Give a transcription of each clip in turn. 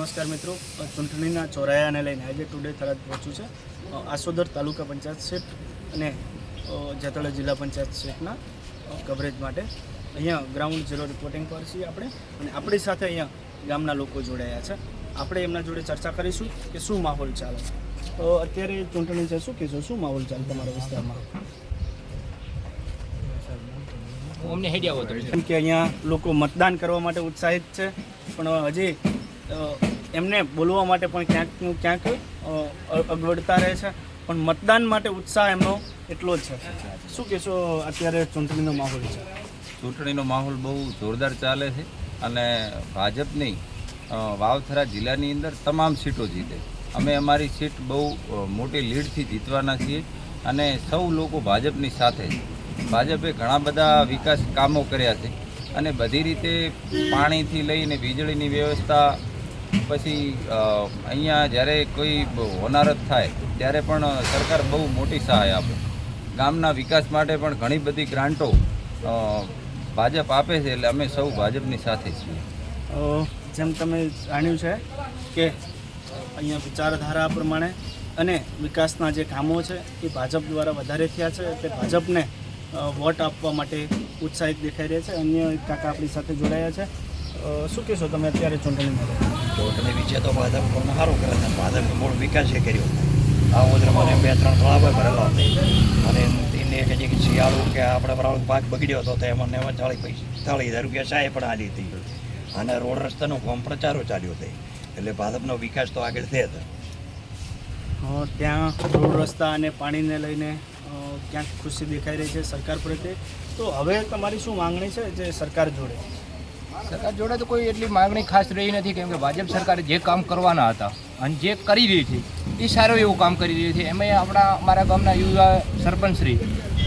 નમસ્કાર મિત્રો, ચૂંટણીના ચોરાયાને લઈને આજે ટુડે થરાદ પહોંચ્યું છે આસોદર તાલુકા પંચાયત સીટ અને જેતળા જિલ્લા પંચાયત સીટના કવરેજ માટે અહીંયા ગ્રાઉન્ડ ઝીરો રિપોર્ટિંગ પર છીએ આપણે, અને આપણી સાથે અહીંયા ગામના લોકો જોડાયા છે. આપણે એમના જોડે ચર્ચા કરીશું કે શું માહોલ ચાલે. અત્યારે ચૂંટણી છે, શું કહેશો, શું માહોલ ચાલે તમારા વિસ્તારમાં? કેમ કે અહીંયા લોકો મતદાન કરવા માટે ઉત્સાહિત છે, પણ હજી એમને બોલવા માટે પણ ક્યાંક અગવડતા રહે છે, પણ મતદાન માટે ઉત્સાહ એમનો એટલો જ છે. શું કહેશો, અત્યારે ચૂંટણીનો માહોલ છે? ચૂંટણીનો માહોલ બહુ જોરદાર ચાલે છે અને ભાજપની વાવથરા જિલ્લાની અંદર તમામ સીટો જીતે. અમે અમારી સીટ બહુ મોટી લીડથી જીતવાના છીએ અને સૌ લોકો ભાજપની સાથે. ભાજપે ઘણા બધા વિકાસ કામો કર્યા છે અને બધી રીતે પાણીથી લઈને વીજળીની વ્યવસ્થા, પછી અહીંયા જ્યારે કોઈ હોનારત થાય ત્યારે પણ સરકાર બહુ મોટી સહાય આપે. ગામના વિકાસ માટે પણ ઘણી બધી ગ્રાન્ટો ભાજપ આપે છે, એટલે અમે સૌ ભાજપની સાથે છીએ. જેમ તમે જાણ્યું છે કે અહીંયા વિચારધારા પ્રમાણે અને વિકાસના જે કામો છે એ ભાજપ દ્વારા વધારે થયા છે, એટલે ભાજપને વોટ આપવા માટે ઉત્સાહિત દેખાઈ રહ્યા છે. અન્ય કાકા આપણી સાથે જોડાયા છે. શું કહેશો તમે અત્યારે ચૂંટણીમાં? ચૂંટણી વિશે તો ભાજપ પણ સારું કરે છે. ભાજપનો મૂળ વિકાસ એ કર્યો. આ ઉદ્રમાને 2-3 તળાવ ભરેલા હતા અને એને કે શિયાળું કે આપણે બરાબર પાક બગડ્યો હતો તો એમાં 40,000 રૂપિયા સહાય પણ આલી હતી અને રોડ રસ્તાનો કામ પ્રચારો ચાલ્યો હતો. એટલે ભાજપનો વિકાસ તો આગળ થયો હતો. ત્યાં રોડ રસ્તા અને પાણીને લઈને ક્યાંક ખુશી દેખાઈ રહી છે સરકાર પ્રત્યે. તો હવે તમારી શું માંગણી છે જે સરકાર જોડે? સરકાર જોડે તો કોઈ એટલી માંગણી ખાસ રહી નથી, કેમ કે ભાજપ સરકારે જે કામ કરવાના હતા અને જે કરી રહી છે એ સારું એવું કામ કરી રહી છે. એમાં અમારા ગામના યુવા સરપંચ શ્રી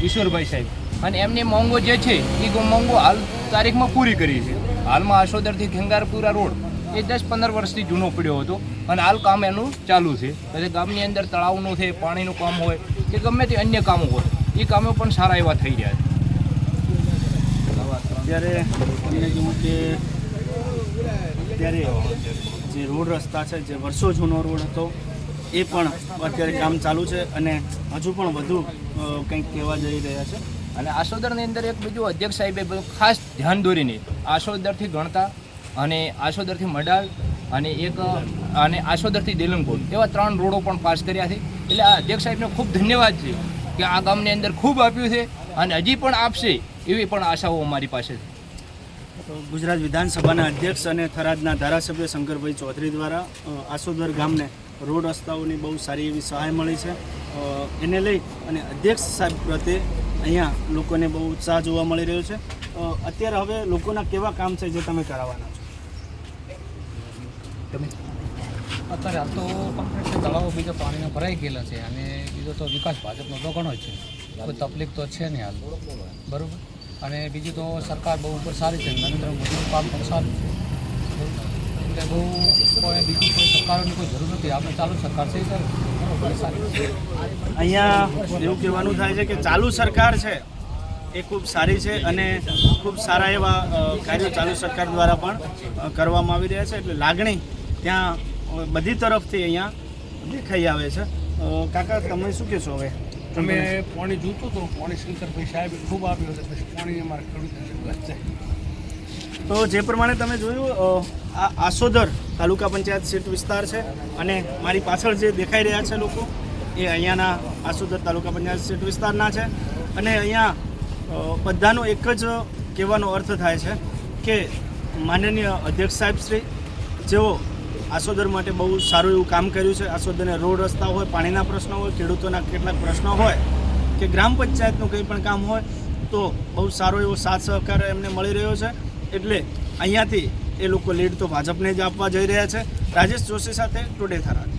ઈશ્વરભાઈ સાહેબ અને એમની માંગો જે છે એ માંગો હાલ તારીખમાં પૂરી કરી છે. હાલમાં આશોદરથી ખેંગારપુરા રોડ એ 10-15 વર્ષથી જૂનો પડ્યો હતો અને હાલ કામ એનું ચાલુ છે. એટલે ગામની અંદર તળાવનું છે, પાણીનું કામ હોય કે ગમે તે અન્ય કામો હોય એ કામો પણ સારા એવા થઈ રહ્યા છે. અત્યારે અમને જોવું કે અત્યારે જે રોડ રસ્તા છે, જે વર્ષો જૂનો રોડ હતો એ પણ અત્યારે કામ ચાલુ છે અને હજુ પણ વધુ કંઈક કહેવા જઈ રહ્યા છે. અને આશોદરની અંદર એક બીજું અધ્યક્ષ સાહેબે બધું ખાસ ધ્યાન દોરીને આશોદરથી ગણતા અને આશોદરથી મડાલ અને આશોદરથી દેલંગપુર એવા 3 રોડો પણ પાસ કર્યા છે. એટલે આ અધ્યક્ષ સાહેબને ખૂબ ધન્યવાદ છે કે આ ગામની અંદર ખૂબ આપ્યું છે અને હજી પણ આપશે એવી પણ આશાઓ અમારી પાસે છે. ગુજરાત વિધાનસભાના અધ્યક્ષ અને થરાદના ધારાસભ્ય શંકરભાઈ ચૌધરી દ્વારા આસોદર ગામને રોડ રસ્તાઓની બહુ સારી એવી સહાય મળી છે. એને લઈ અને અધ્યક્ષ સાહેબ પ્રત્યે અહીંયા લોકોને બહુ ઉત્સાહ જોવા મળી રહ્યો છે. અત્યારે હવે લોકોના કેવા કામ છે જે તમે કરાવવાના છો? અત્યારે હાલ તો કમ્પ્લીટ તળાવો બીજા પાણીના ભરાઈ ગયેલા છે અને બીજો તો વિકાસ ભાજપનો તો ઘણો જ છે. કોઈ તકલીફ તો છે નહીં હાલ, બરાબર. અને બીજું તો સરકાર બહુ ઉપર સારી છે, નરેન્દ્ર મોદીનું કામ પણ સારું છે, એટલે બહુ કોઈ બીજી કોઈ સરકારોની કોઈ જરૂર નથી. આપણે ચાલુ સરકાર છે સારી. અહીંયા એવું કહેવાનું થાય છે કે ચાલુ સરકાર છે એ ખૂબ સારી છે અને ખૂબ સારા એવા કાર્યો ચાલુ સરકાર દ્વારા પણ કરવામાં આવી રહ્યા છે. એટલે લાગણી ત્યાં બધી તરફથી અહીંયા દેખાઈ આવે છે. કાકા, તમે શું કહેશો? હવે અમે પાણી જોતું હતું, પાણી શંકરભાઈ સાહેબ ખૂબ આપ્યો છે, પછી પાણી અમારે ખેડૂત છે. તો જે પ્રમાણે તમે જોયું, આ આસોદર તાલુકા પંચાયત સીટ વિસ્તાર છે અને મારી પાછળ જે દેખાઈ રહ્યા છે લોકો એ અહીંયાના આસોદર તાલુકા પંચાયત સીટ વિસ્તારના છે. અને અહીંયા બધાનો એક જ કહેવાનો અર્થ થાય છે કે માનનીય અધ્યક્ષ સાહેબ શ્રી જેઓ આસોદર માટે બહુ સારું એવું કામ કર્યું છે. આસોદરને રોડ રસ્તા હોય, પાણીના પ્રશ્નો હોય, ખેડૂતોના કેટલાક પ્રશ્નો હોય કે ગ્રામ પંચાયતનું કંઈ પણ કામ હોય તો બહુ સારો એવો સાથ સહકાર એમને મળી રહ્યો છે. એટલે અહીંયાથી એ લોકો લીડ તો ભાજપને જ આપવા જઈ રહ્યા છે. રાજેશ જોશી સાથે ટુડે થરાદ.